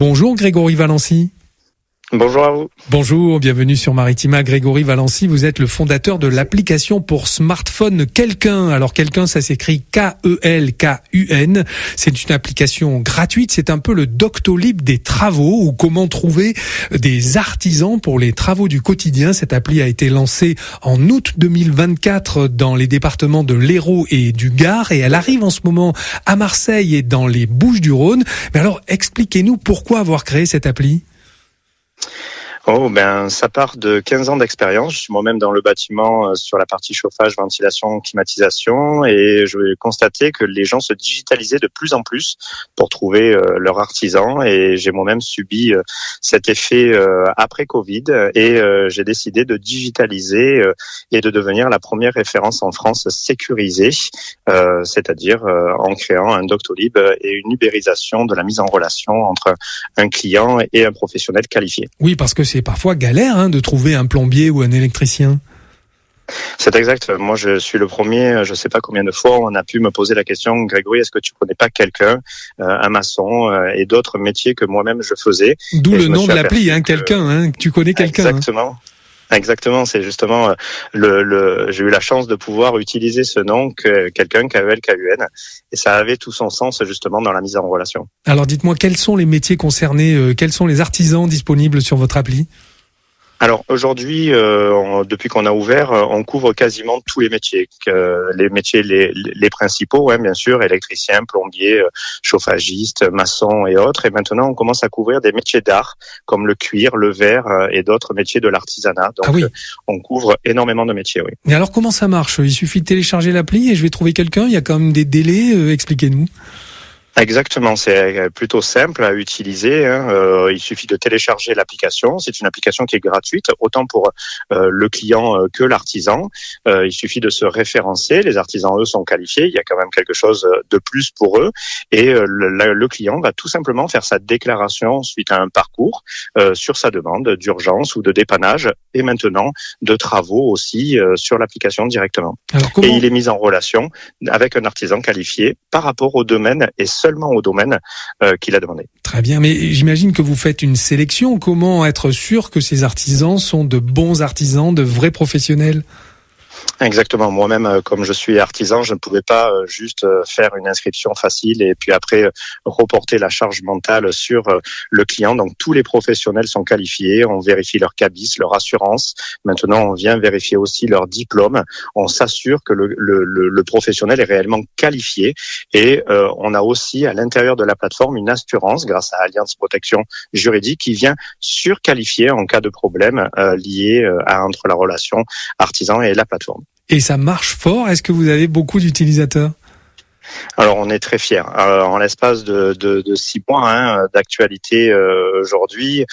Bonjour Grégory Valency. Bonjour à vous. Bonjour, bienvenue sur Maritima. Grégory Valency, vous êtes le fondateur de l'application pour smartphone Quelqu'un. Alors Quelqu'un, ça s'écrit Kelkun. C'est une application gratuite, c'est un peu le Doctolib des travaux ou comment trouver des artisans pour les travaux du quotidien. Cette appli a été lancée en août 2024 dans les départements de l'Hérault et du Gard et elle arrive en ce moment à Marseille et dans les Bouches-du-Rhône. Mais alors expliquez-nous pourquoi avoir créé cette appli. Ça part de 15 ans d'expérience. Je suis moi-même dans le bâtiment sur la partie chauffage, ventilation, climatisation et je vais constater que les gens se digitalisaient de plus en plus pour trouver leur artisan et j'ai moi-même subi cet effet après Covid et j'ai décidé de digitaliser et de devenir la première référence en France sécurisée, c'est-à-dire en créant un Doctolib et une ubérisation de la mise en relation entre un client et un professionnel qualifié. Oui, parce que c'est parfois galère de trouver un plombier ou un électricien. C'est exact. Moi, je suis le premier. Je ne sais pas combien de fois on a pu me poser la question, Grégory, est-ce que tu connais pas quelqu'un, un maçon et d'autres métiers que moi-même je faisais. D'où le nom de l'appli, Quelqu'un. Tu connais quelqu'un. Exactement. Exactement, c'est justement j'ai eu la chance de pouvoir utiliser ce nom Quelqu'un, Kelkun, et ça avait tout son sens justement dans la mise en relation. Alors dites-moi, quels sont les métiers concernés, quels sont les artisans disponibles sur votre appli ? Alors aujourd'hui, depuis qu'on a ouvert, on couvre quasiment tous les métiers. Les principaux, bien sûr, électriciens, plombiers, chauffagistes, maçons et autres. Et maintenant, on commence à couvrir des métiers d'art, comme le cuir, le verre et d'autres métiers de l'artisanat. Donc, on couvre énormément de métiers, oui. Mais alors, comment ça marche ? Il suffit de télécharger l'appli et je vais trouver quelqu'un. Il y a quand même des délais. Expliquez-nous. Exactement, c'est plutôt simple à utiliser. Il suffit de télécharger l'application. C'est une application qui est gratuite, autant pour le client que l'artisan. Il suffit de se référencer. Les artisans, eux, sont qualifiés. Il y a quand même quelque chose de plus pour eux. Et le client va tout simplement faire sa déclaration suite à un parcours sur sa demande d'urgence ou de dépannage et maintenant de travaux aussi sur l'application directement. Et il est mis en relation avec un artisan qualifié par rapport au domaine et seulement au domaine qu'il a demandé. Très bien, mais j'imagine que vous faites une sélection. Comment être sûr que ces artisans sont de bons artisans, de vrais professionnels ? Exactement. Moi-même, comme je suis artisan, je ne pouvais pas juste faire une inscription facile et puis après reporter la charge mentale sur le client. Donc, tous les professionnels sont qualifiés. On vérifie leur cabis, leur assurance. Maintenant, on vient vérifier aussi leur diplôme. On s'assure que le professionnel est réellement qualifié et on a aussi à l'intérieur de la plateforme une assurance grâce à Allianz Protection Juridique qui vient surqualifier en cas de problème lié entre la relation artisan et la plateforme. Et ça marche fort ? Est-ce que vous avez beaucoup d'utilisateurs ? Alors, on est très fiers. En l'espace de 6 mois d'actualité aujourd'hui,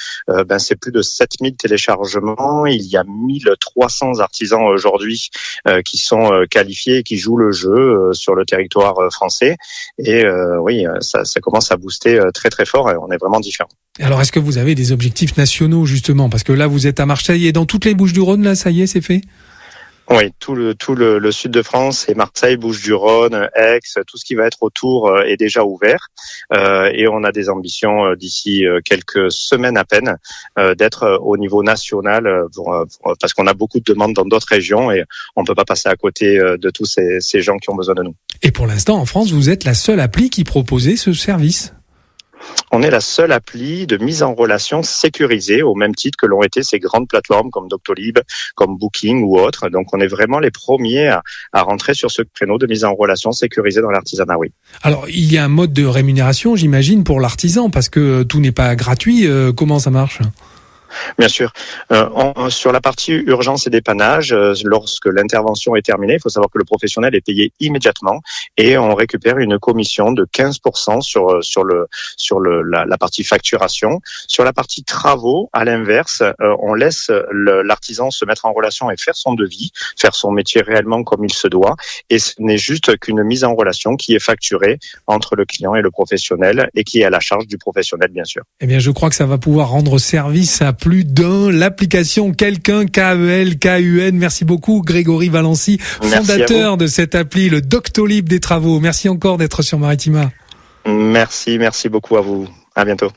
c'est plus de 7000 téléchargements. Il y a 1300 artisans aujourd'hui qui sont qualifiés et qui jouent le jeu sur le territoire français. Et ça commence à booster très très fort et on est vraiment différents. Alors, est-ce que vous avez des objectifs nationaux justement ? Parce que là, vous êtes à Marseille et dans toutes les Bouches-du-Rhône, là, ça y est, c'est fait ? Oui, tout le sud de France et Marseille, Bouches-du-Rhône, Aix, tout ce qui va être autour est déjà ouvert et on a des ambitions d'ici quelques semaines à peine d'être au niveau national parce qu'on a beaucoup de demandes dans d'autres régions et on peut pas passer à côté de tous ces gens qui ont besoin de nous. Et pour l'instant, en France, vous êtes la seule appli qui proposait ce service ? On est la seule appli de mise en relation sécurisée au même titre que l'ont été ces grandes plateformes comme Doctolib, comme Booking ou autres. Donc on est vraiment les premiers à rentrer sur ce créneau de mise en relation sécurisée dans l'artisanat, oui. Alors il y a un mode de rémunération, j'imagine, pour l'artisan parce que tout n'est pas gratuit. Comment ça marche ? Bien sûr. Sur la partie urgence et dépannage, lorsque l'intervention est terminée, il faut savoir que le professionnel est payé immédiatement et on récupère une commission de 15% sur la partie facturation. Sur la partie travaux, à l'inverse, on laisse l'artisan se mettre en relation et faire son devis, faire son métier réellement comme il se doit. Et ce n'est juste qu'une mise en relation qui est facturée entre le client et le professionnel et qui est à la charge du professionnel, bien sûr. Eh bien, je crois que ça va pouvoir rendre service à plus d'un. L'application Quelqu'un, Kelkun. Merci beaucoup Grégory Valency, fondateur de cette appli, le Doctolib des travaux. Merci encore d'être sur Maritima. Merci beaucoup à vous. À bientôt.